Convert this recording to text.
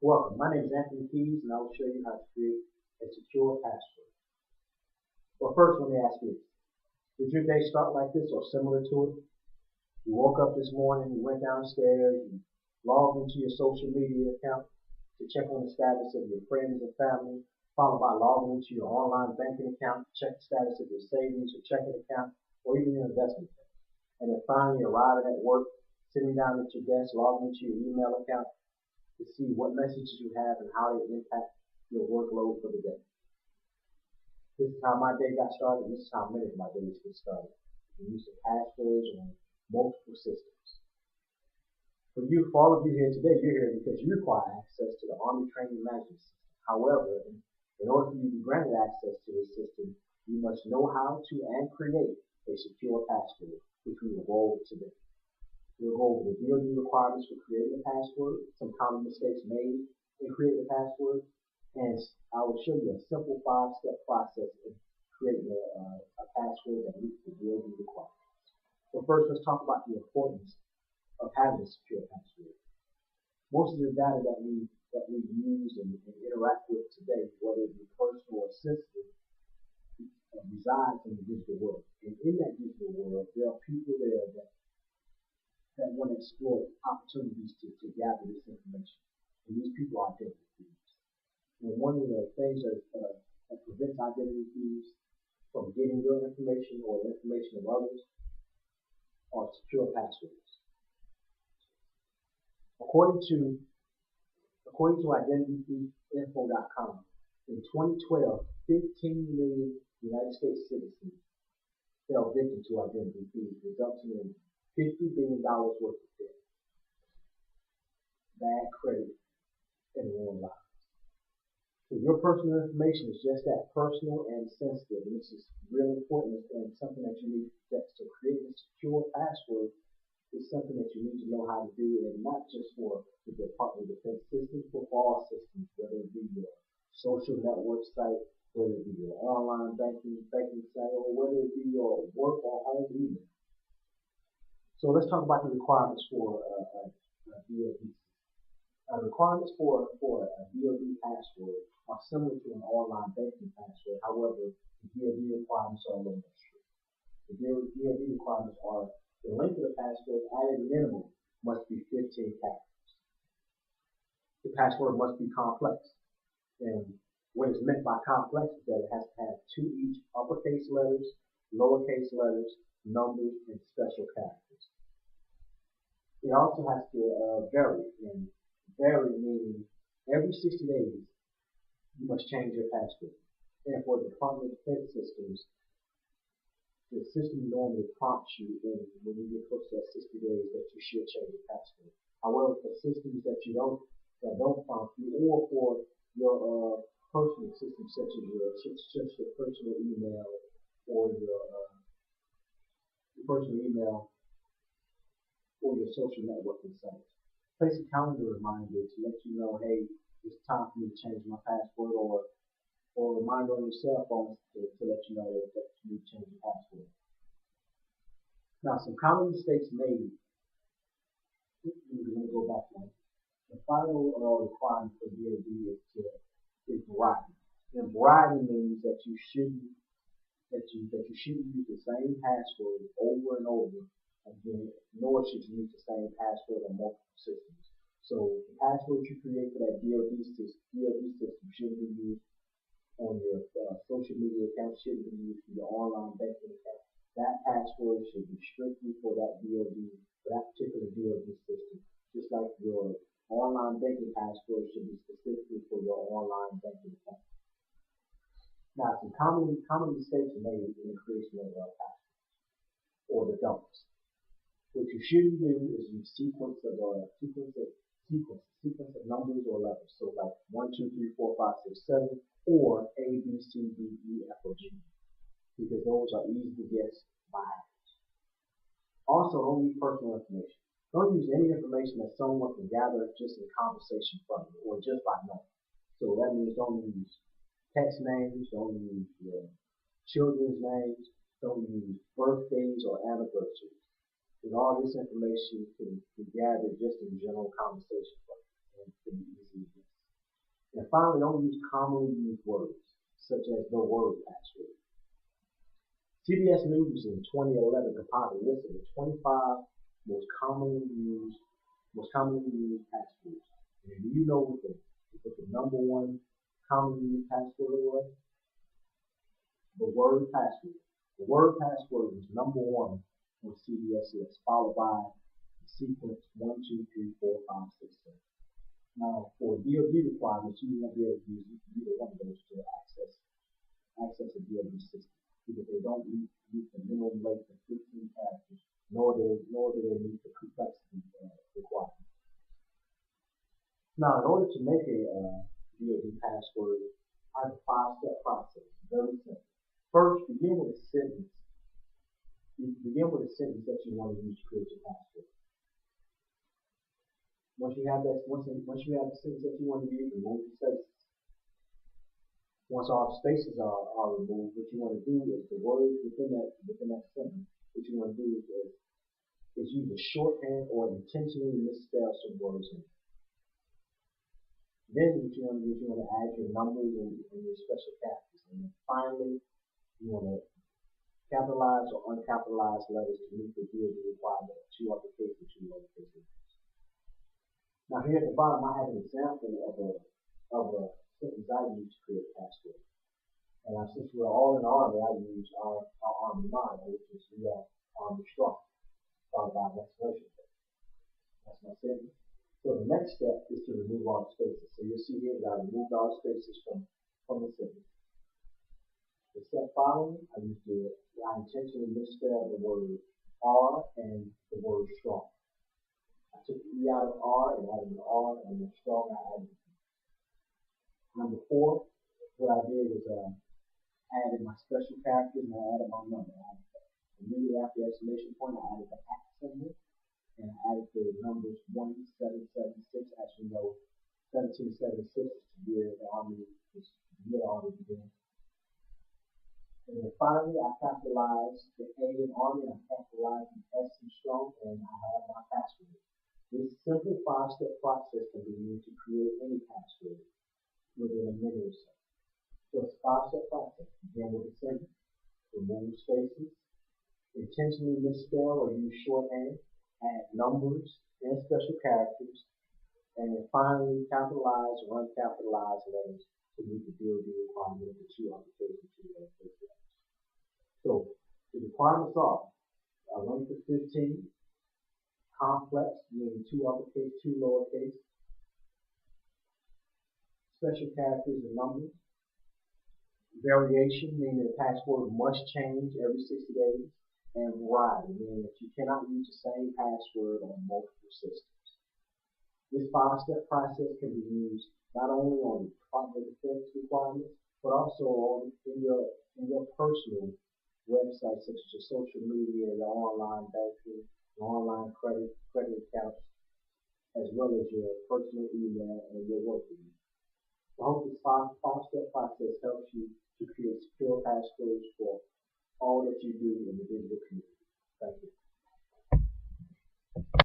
Welcome. My name is Anthony Keys, and I will show you how to create a secure password. Well, first, let me ask you, did your day start like this or similar to it? You woke up this morning, you went downstairs, you logged into your social media account to check on the status of your friends and family, followed by logging into your online banking account to check the status of your savings, your checking account, or even your investment account. And then finally arriving at work, sitting down at your desk, logging into your email account to see what messages you have and how they impact your workload for the day. This is how my day got started, and this is how many of my days get started. The use of passwords on multiple systems. For all of you here today, you're here because you require access to the Army Training Management System. However, in order for you to be granted access to this system, you must know how to and create a secure password, which we will go over today. We'll go over the DoD requirements for creating a password, some common mistakes made in creating a password, and I will show you a simple 5-step process of creating a password that meets the DoD requirements. So first, let's talk about the importance of having a secure password. Most of the data that we use and interact with today, whether it be personal or sensitive, resides in the digital world. And in that digital world, there are people there that want to exploit opportunities to gather this information. And these people are identity thieves. And one of the things that prevents identity thieves from getting your information or the information of others are secure passwords. According to identityinfo.com, in 2012, 15 million United States citizens fell victim to identity thieves, resulting in $50 billion worth of debt, bad credit, and ruined lives. So your personal information is just that, personal and sensitive, and this is really important and something that you need to protect. So creating a secure password is something that you need to know how to do, and not just for the Department of Defense systems, but for all systems, whether it be your social network site, whether it be your online banking site, or whether it be your work or home email. So let's talk about the requirements for a DoD. Requirements for a DoD password are similar to an online banking password. However, the DoD requirements are a little more strict. The DoD requirements are the length of the password at a minimum must be 15 characters. The password must be complex. And what is meant by complex is that it has to have 2 each uppercase letters, lowercase letters, numbers, and special characters. It also has to vary, and vary meaning every 60 days you must change your password. And for the Department of Defense systems, the system normally prompts you when you get close to that 60 days that you should change your password. However, for systems that don't prompt you, or for your personal systems such as your personal email or your personal email or your social networking sites, place a calendar reminder to let you know, hey, it's time for me to change my password, or a reminder on your cell phone to let you know that you need to change your password. Now, some common mistakes made. We're going to go back one. The final requirement for DoD is variety. And variety means that you shouldn't use the same password over and over again, nor should you use the same password on multiple systems. So the password you create for that DoD system shouldn't be used on your social media account, shouldn't be used for your online banking account. That password should be strictly for that particular DoD system. Just like your online banking password should be specifically for your online banking account. Now, some common mistakes made in the creation of passwords or the dumps. What you shouldn't do is use sequence of numbers or letters. So like 1, 2, 3, 4, 5, 6, 7, or A, B, C, D, E, F, or G, because those are easy to guess by hackers. Also, don't use personal information. Don't use any information that someone can gather just in conversation from you or just by knowing. So that means don't use text names, don't use your children's names, don't use birthdays or anniversaries. And all this information can be gathered just in general conversation, and it can be easily guessed. And finally, don't use commonly used words, such as the word password. CBS News in 2011 compiled a list of the 25 most commonly used passwords. And do you know what the number one commonly used password was? The word password. The word password was number one on CBS list, followed by the sequence 1, 2, 3, 4, 5, 6, 7. Now, for DoD requirements, you won't be able to use either one of those to access a DoD system, because they don't meet the minimum length of 15 characters, nor do they meet the complexity requirement. Now, in order to make a DoD password, I have a 5-step process. Very simple. First, begin with a sentence. Begin with a sentence that you want to use to create your password. Once you have the sentence that you want to use, remove the spaces. Once all the spaces are removed, what you want to do is the words within that sentence. What you want to do is use a shorthand or intentionally misspell some words in it. Then what you want to do is you want to add your numbers and your special characters. And then finally, you want to capitalize or uncapitalize letters to meet the DoD requirement of 2 uppercase and 2 lowercase letters. Now here at the bottom, I have an example of a sentence I use to create a password. And since we're all in Army, I use our Army motto, which is we are Army strong, followed by an exclamation point. That's my sentence. So the next step is to remove all the spaces. So you'll see here that I removed all the spaces from the sentence. The step following, I intentionally misspelled the word R and the word strong. I took the E out of R and added an R, and the strong I added an E. Number 4, what I did was added my special characters and I added my number. Immediately after the exclamation point, I added the @ symbol and I added the numbers 1776. As you know, 1776 is the year the Army began. And then finally, I capitalized the A in Army, and I capitalized the S in strong, and I have my password. This simple 5-step process can be used to create any password within a minute or so. So it's a 5-step process. Begin with a sentence, remove spaces, intentionally misspell or use shorthand, add numbers and special characters, and then finally capitalize or uncapitalize letters to meet the DoD requirement of the 2 uppercase and 2 lowercase letters. So the requirements are a length of 15, complex, meaning 2 uppercase, 2 lowercase, special characters and numbers, variation, meaning the password must change every 60 days, and variety, meaning that you cannot use the same password on multiple systems. This 5-step process can be used not only on Department of Defense requirements, but also in your personal websites, such as your social media, your online banking, your online credit accounts, as well as your personal email and your work email. I hope this 5-step process helps you to create secure passwords for all that you do in the digital community. Thank you.